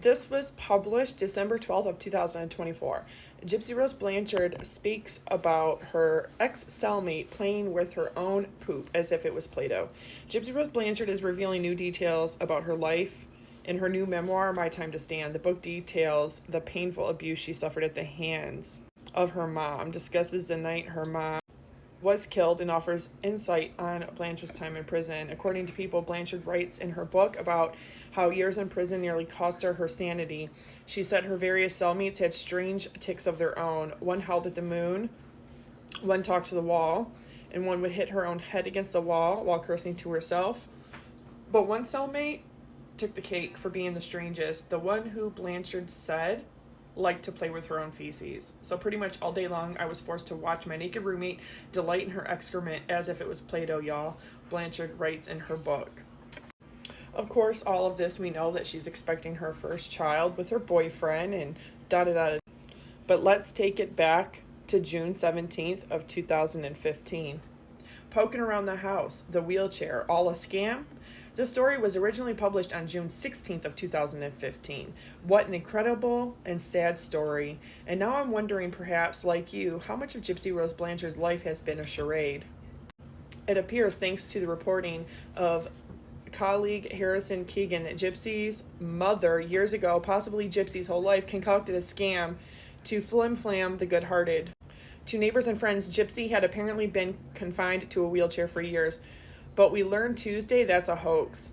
This was published December 12th of 2024. Gypsy Rose Blanchard speaks about her ex-cellmate playing with her own poop as if it was Play-Doh. Gypsy Rose Blanchard is revealing new details about her life in her new memoir, My Time to Stand. The book details the painful abuse she suffered at the hands of her mom, discusses the night her mom was killed, and offers insight on Blanchard's time in prison. According to People, Blanchard writes in her book about how years in prison nearly cost her sanity. She said her various cellmates had strange tics of their own. One howled at the moon, one talked to the wall, and one would hit her own head against the wall while cursing to herself. But one cellmate took the cake for being the strangest, the one who Blanchard said liked to play with her own feces. So pretty much all day long, I was forced to watch my naked roommate delight in her excrement as if it was Play-Doh, y'all, Blanchard writes in her book. Of course, all of this, we know that she's expecting her first child with her boyfriend and da-da-da. But let's take it back to June 17th of 2015. Poking around the house, the wheelchair, all a scam? The story was originally published on June 16th of 2015. What an incredible and sad story. And now I'm wondering, perhaps, like you, how much of Gypsy Rose Blanchard's life has been a charade. It appears, thanks to the reporting of colleague Harrison Keegan, that Gypsy's mother, years ago, possibly Gypsy's whole life, concocted a scam to flim-flam the good-hearted. To neighbors and friends, Gypsy had apparently been confined to a wheelchair for years. But we learned Tuesday that's a hoax.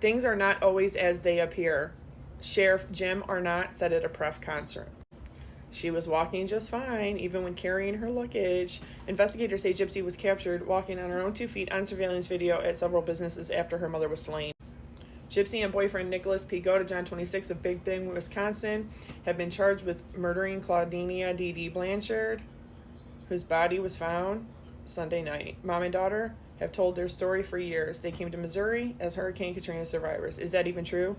Things are not always as they appear. Sheriff Jim Arnott said at a press concert. She was walking just fine, even when carrying her luggage. Investigators say Gypsy was captured walking on her own 2 feet on surveillance video at several businesses after her mother was slain. Gypsy and boyfriend Nicholas P. Godejohn, 26, of Big Bend, Wisconsin, have been charged with murdering Claudina Dee Dee Blanchard, whose body was found Sunday night. Mom and daughter have told their story for years. They came to Missouri as Hurricane Katrina survivors. Is that even true?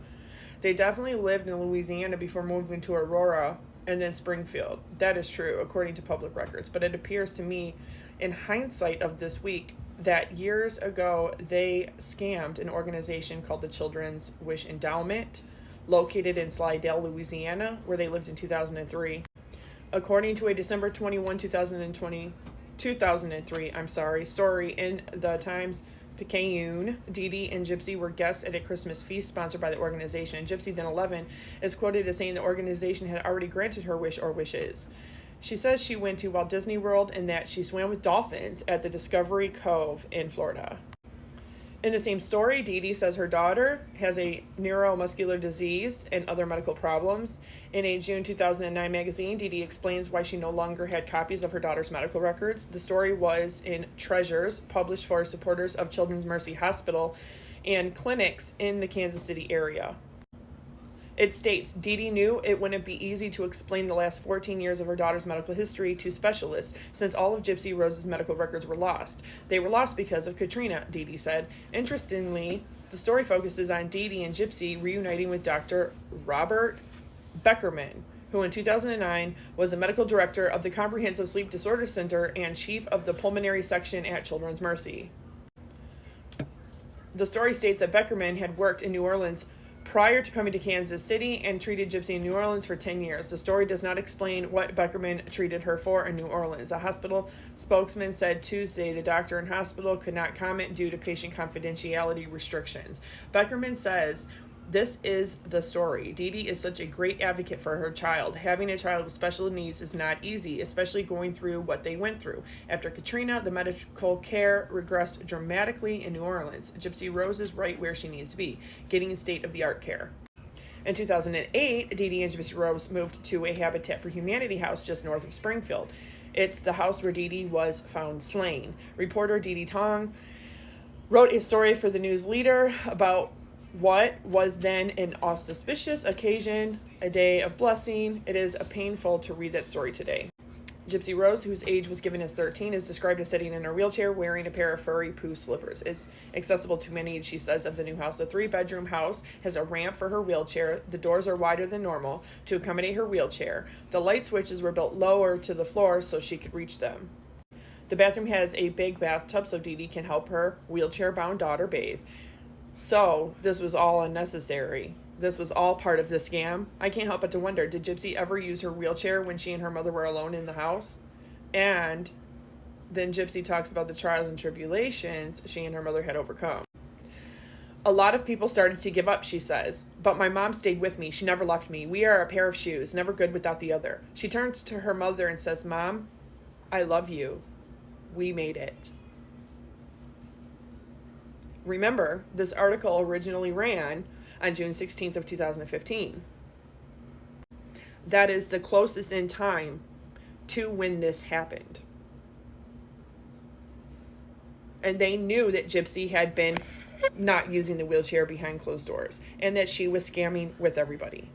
They definitely lived in Louisiana before moving to Aurora and then Springfield. That is true, according to public records. But it appears to me, in hindsight of this week, that years ago they scammed an organization called the Children's Wish Endowment, located in Slidell, Louisiana, where they lived in 2003. According to a December 21, 2003, story in the Times-Picayune, Dee Dee and Gypsy were guests at a Christmas feast sponsored by the organization. Gypsy, then 11, is quoted as saying the organization had already granted her wish or wishes. She says she went to Walt Disney World and that she swam with dolphins at the Discovery Cove in Florida. In the same story, Dee Dee says her daughter has a neuromuscular disease and other medical problems. In a June 2009 magazine, Dee Dee explains why she no longer had copies of her daughter's medical records. The story was in Treasures, published for supporters of Children's Mercy Hospital and clinics in the Kansas City area. It states, Dee Dee knew it wouldn't be easy to explain the last 14 years of her daughter's medical history to specialists, since all of Gypsy Rose's medical records were lost. They were lost because of Katrina, Dee Dee said. Interestingly, the story focuses on Dee Dee and Gypsy reuniting with Dr. Robert Beckerman, who in 2009 was the medical director of the Comprehensive Sleep Disorder Center and chief of the pulmonary section at Children's Mercy. The story states that Beckerman had worked in New Orleans prior to coming to Kansas City and treated Gypsy in New Orleans for 10 years. The story does not explain what Beckerman treated her for in New Orleans. A hospital spokesman said Tuesday the doctor and hospital could not comment due to patient confidentiality restrictions. Beckerman says, this is the story. Dee Dee is such a great advocate for her child. Having a child with special needs is not easy, especially going through what they went through. After Katrina, the medical care regressed dramatically in New Orleans. Gypsy Rose is right where she needs to be, getting state-of-the-art care. In 2008, Dee Dee and Gypsy Rose moved to a Habitat for Humanity house just north of Springfield. It's the house where Dee Dee was found slain. Reporter Dee Dee Tong wrote a story for the News Leader about what was then an auspicious occasion, a day of blessing. It is painful to read that story today. Gypsy Rose, whose age was given as 13, is described as sitting in her wheelchair wearing a pair of furry poo slippers. It's accessible to many, she says, of the new house. The 3-bedroom house has a ramp for her wheelchair. The doors are wider than normal to accommodate her wheelchair. The light switches were built lower to the floor so she could reach them. The bathroom has a big bathtub so Dee Dee can help her wheelchair-bound daughter bathe. So this was all unnecessary. this was all part of the scam. I can't help but to wonder, did Gypsy ever use her wheelchair when she and her mother were alone in the house? And then Gypsy talks about the trials and tribulations she and her mother had overcome. A lot of people started to give up, she says, but my mom stayed with me. She never left me. We are a pair of shoes, never good without the other. She turns to her mother and says, Mom, I love you. We made it. Remember, this article originally ran on June 16th of 2015. That is the closest in time to when this happened. And they knew that Gypsy had been not using the wheelchair behind closed doors and that she was scamming with everybody.